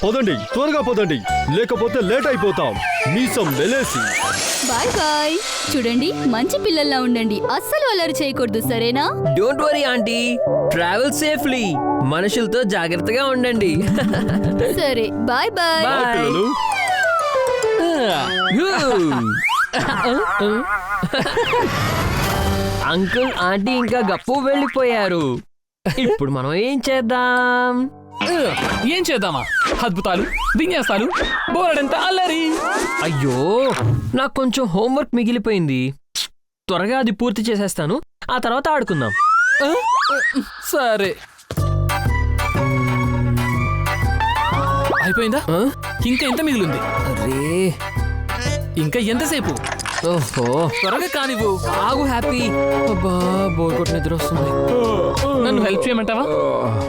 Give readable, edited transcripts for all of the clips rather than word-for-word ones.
పదండి, త్వరగా పదండి, లేకపోతే లేట్ అయిపోతాం. మీసం వెలేసి. Bye bye. చూడండి, మంచి పిల్లల్లా ఉండండి, అస్సలు అల్లరి చేయకూడదు, సరేనా? Don't worry aunty, travel safely. మనుషులతో జాగ్రత్తగా ఉండండి. సరే, బాయ్ బాయ్. బాయ్ పిల్లలు. అంకుల్ ఆంటీ ఇంకా గప్పు వెళ్ళిపోయారు. ఇప్పుడు మనం ఏం చేద్దాం? ఏం చేద్దామా? అద్భుతాలు, విన్యాసాలు, బోరడంత అల్లరి. అయ్యో, నాకు కొంచెం హోంవర్క్ మిగిలిపోయింది. త్వరగా అది పూర్తి చేసేస్తాను, ఆ తర్వాత ఆడుకుందాం. సరే, అయిపోయిందా? ఇంకా ఎంత మిగిలింది? అరే, ఇంకా ఎంతసేపు? ఓహో, త్వరగా కానివ్వు. ఆగు హ్యాపీ. అబ్బా, బోర్ కొట్టి నిద్ర వస్తుంది. నన్ను హెల్ప్ చేయమంటావా?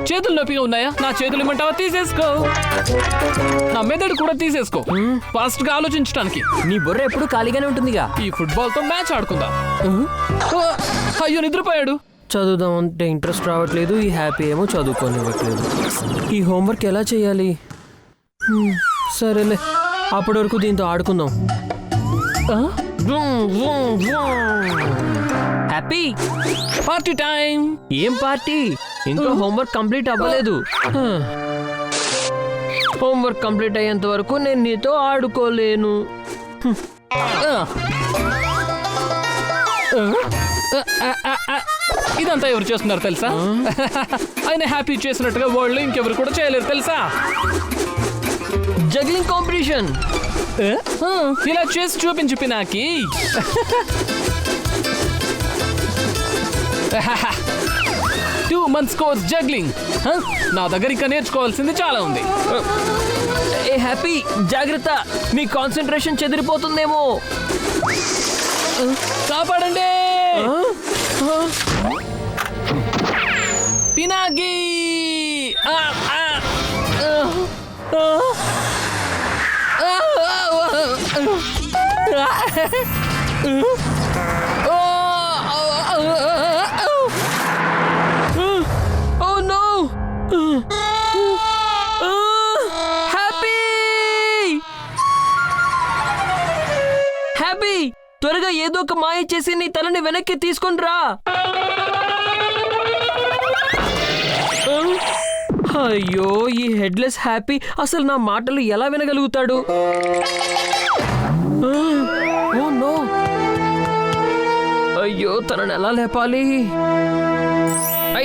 చేతులు నొప్పిగా ఉన్నాయా? నా చేతులు ఇమ్మంటావా? తీసేసుకో. నా మెదడు కూడా తీసేసుకో, ఫాస్ట్ గా ఆలోచించడానికి. నీ బుర్ర ఎప్పుడు ఖాళీగానే ఉంటుందిగా. ఈ ఫుట్బాల్ తో మ్యాచ్ ఆడుకుందాం. అయ్యో, నిద్రపోయాడు. చదువుదాం అంటే ఇంట్రెస్ట్ రావట్లేదు. ఈ హ్యాపీ ఏమో చదువుకోనివ్వట్లేదు. ఈ హోంవర్క్ ఎలా చేయాలి? సరేలే, అప్పటి వరకు దీంతో ఆడుకుందాం. Happy, party time. ఏం పార్టీ? ఇంకా హోంవర్క్ కంప్లీట్ అవ్వలేదు. హోంవర్క్ కంప్లీట్ అయ్యేంత వరకు నేను నీతో ఆడుకోలేను. ఇదంతా ఎవరు చేస్తున్నారు తెలుసా? ఆయన హ్యాపీ చేసినట్టుగా వరల్డ్ లో ఇంకెవరు కూడా చేయలేరు తెలుసా? Juggling competition. ఇలా చేసి చూపించు పినాకి. 2 months course juggling. నా దగ్గర ఇంకా నేర్చుకోవాల్సింది చాలా ఉంది. ఏ హ్యాపీ, జాగ్రత్త, నీ కాన్సంట్రేషన్ చెదిరిపోతుందేమో. కాపాడండి Pinaki. Oh no! Happy, happy, త్వరగా ఏదో ఒక మాయ చేసి నీ తలని వెనక్కి తీసుకొని రా. అయ్యో, ఈ హెడ్లెస్ హ్యాపీ అసలు నా మాటలు ఎలా వినగలుగుతాడు? Oh no! అయ్యో, తనని ఎలా లేపాలి?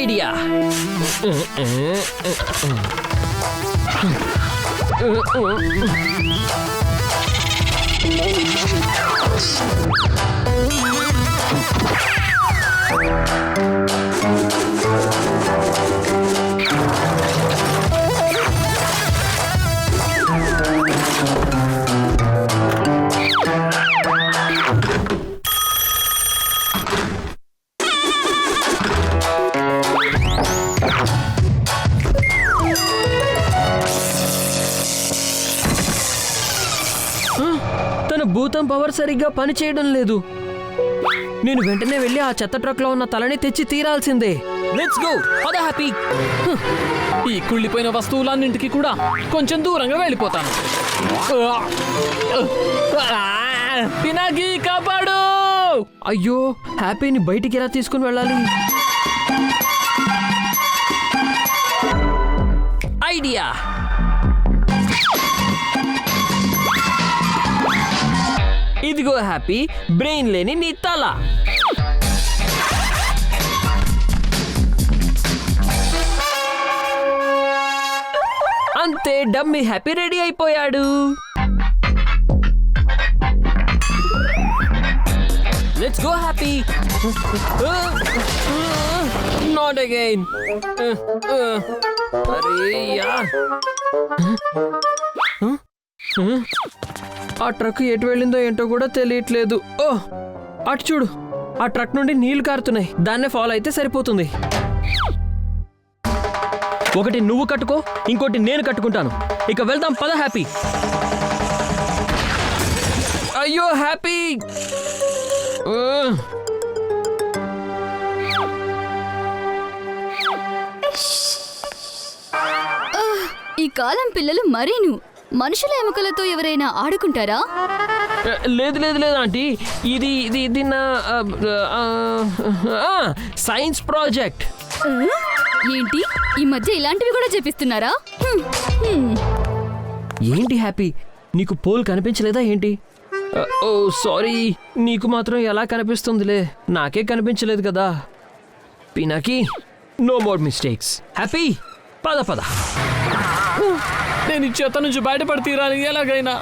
ఐడియా. తన భూతం పవర్ సరిగ్గా పనిచేయడం లేదు. నేను వెంటనే వెళ్ళి ఆ చెత్త ట్రక్ లో ఉన్న తలని తెచ్చి తీరాల్సిందే. Let's go. పద హ్యాపీ. ఈ కుళ్ళిపోయిన వస్తువులన్నింటికి కూడా కొంచెం దూరంగా వెళ్ళిపోతాను. పినాకి, కాపాడు. అయ్యో, హ్యాపీని బయటికి ఎలా తీసుకుని వెళ్ళాలి? ఐడియా. ఇదిగో హ్యాపీ, బ్రెయిన్ లేని నీ తల. అంతే, డమ్మీ హ్యాపీ రెడీ అయిపోయాడు. Let's go happy. Not again. అరే యార్, ఆ ట్రక్ ఎటు వెళ్ళిందో ఏంటో కూడా తెలియట్లేదు. ఓ, అటు చూడు, ఆ ట్రక్ నుండి నీళ్లు కారుతున్నాయి. దాన్నే ఫాలో అయితే సరిపోతుంది. ఒకటి నువ్వు కట్టుకో, ఇంకోటి నేను కట్టుకుంటాను. ఇక వెళ్దాం, పద హ్యాపీ. అయ్యో హ్యాపీ, ఈ కాలం పిల్లలు మరీను. మనుషుల ఎముకలతో ఎవరైనా ఆడుకుంటారా? లేదు లేదు లేదు ఆంటీ, ఇది ఇది ఇది నా సైన్స్ ప్రాజెక్ట్. ఏంటి ఈ మధ్య ఇలాంటివి కూడా చేపిస్తున్నారా? ఏంటి హ్యాపీ, నీకు పోల్ కనిపించలేదా ఏంటి? ఓ సారీ, నీకు మాత్రం ఎలా కనిపిస్తుందిలే, నాకే కనిపించలేదు కదా. Pinaki, no more mistakes. Happy, పద పద. నేను ఈ చెత్త నుంచి బయటపడి తీరాలి ఎలాగైనా.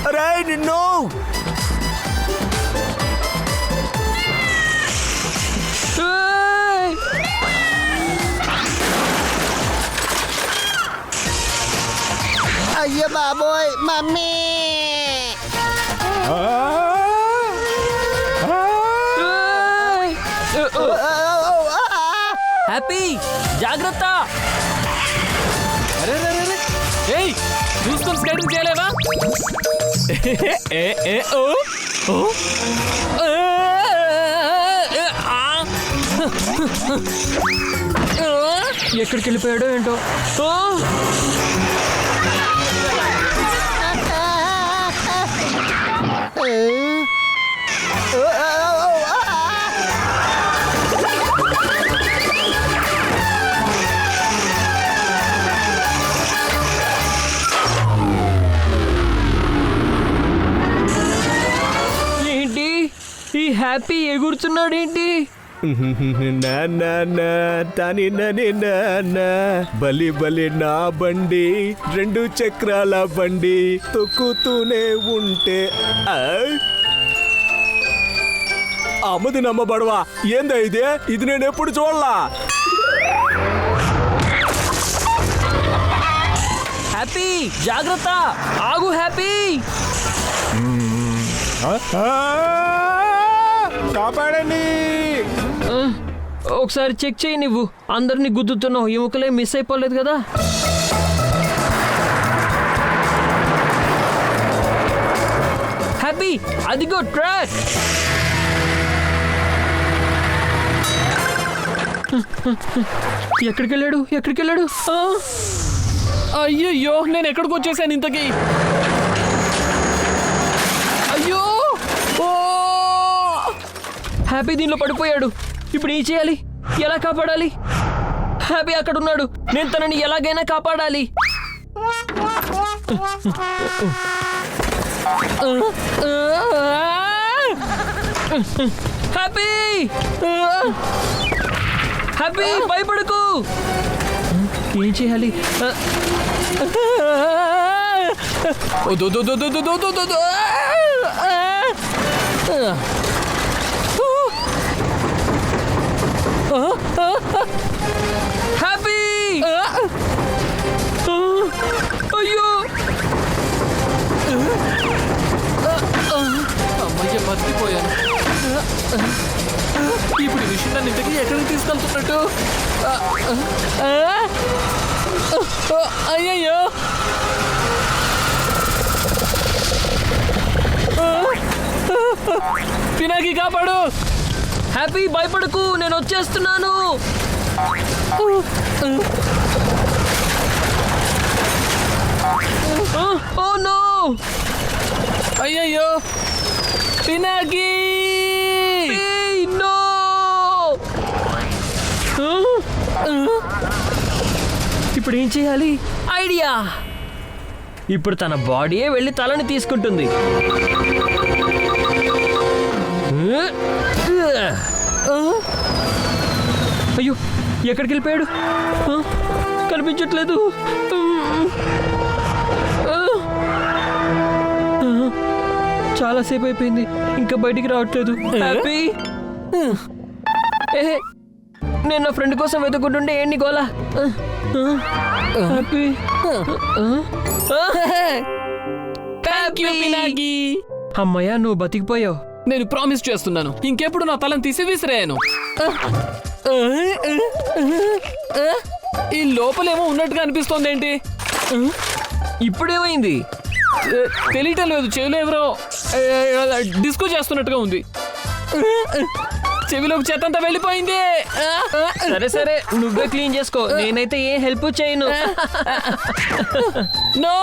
అరే నిన్ను ఏయ్! అయ్యో బాబోయ్ మమ్మీ. ఏయ్! హ్యాపీ, జాగ్రత్త. ఏయ్, చూసుకొని స్కేటింగ్ చేయలేవా? ఏ ఏ ఓ ఓ ఎక్కడికి వెళ్ళిపోయాడో ఏంటో. ఓ! ఏంటి ఈ హ్యాపీ ఎగురుతున్నాడేంటి? బలి బలి నా బండి, 2 చక్రాల బండి తొక్కుతూనే ఉంటే అమ్మది నమ్మబడవా? ఏందా ఇదే? ఇది నేను ఎప్పుడు చూడలా. హ్యాపీ, జాగ్రత్త, ఆగు హ్యాపీ. కాపాడండి. ఒకసారి చెక్ చేయి, నువ్వు అందరినీ గుద్దుతున్నావు, ఎముకలే మిస్ అయిపోలేదు కదా? హ్యాపీ, అదిగో ట్రాక్. ఎక్కడికి వెళ్ళాడు, ఎక్కడికి వెళ్ళాడు? అయ్యయ్యో, నేను ఎక్కడికి వచ్చేసాను ఇంతకీ? అయ్యో, ఓ హ్యాపీ దీనిలో పడిపోయాడు. ఇప్పుడు ఏం చేయాలి, ఎలా కాపాడాలి? హ్యాపీ అక్కడ ఉన్నాడు, నేను తనని ఎలాగైనా కాపాడాలి. హ్యాపీ, హ్యాపీ భయపడకు. ఏం చేయాలి? హ్యాపీ, అయ్యో అమ్మయ్య, బతికిపోయాను. ఇప్పుడు ఈ విషయం నన్ను ఇంతకీ ఎక్కడికి తీసుకెళ్తున్నట్టు? అయ్యయ్యో, పినాకి కాపాడు. హ్యాపీ భయపడకు, నేను వచ్చేస్తున్నాను. ఓ నో, అయ్యయ్యో, పినాకి నో. ఇప్పుడు ఏం చేయాలి? ఐడియా. ఇప్పుడు తన బాడీయే వెళ్ళి తలని తీసుకుంటుంది. అయ్యో, ఎక్కడికి వెళ్ళిపోయాడు? కనిపించట్లేదు. చాలాసేపు అయిపోయింది, ఇంకా బయటికి రావట్లేదు. హ్యాపీ, నేను నా ఫ్రెండ్ కోసం వెతుకుంటుంటే ఏంటి గోలా? Happy, thank you Pinaki. అమ్మయ్యా, నువ్వు బతికిపోయావు. నేను ప్రామిస్ చేస్తున్నాను, ఇంకెప్పుడు నా తలను తీసి విసిరాను. ఈ లోపలేమో ఉన్నట్టుగా అనిపిస్తోంది. ఏంటి ఇప్పుడేమైంది? తెలియటం లేదు, చేయలో ఎవరో డిస్కో చేస్తున్నట్టుగా ఉంది. చెవిలోకి చెత్తంతా వెళ్ళిపోయింది. సరే సరే నువ్వే క్లీన్ చేసుకో, నేనైతే ఏ హెల్ప్ చేయను. నో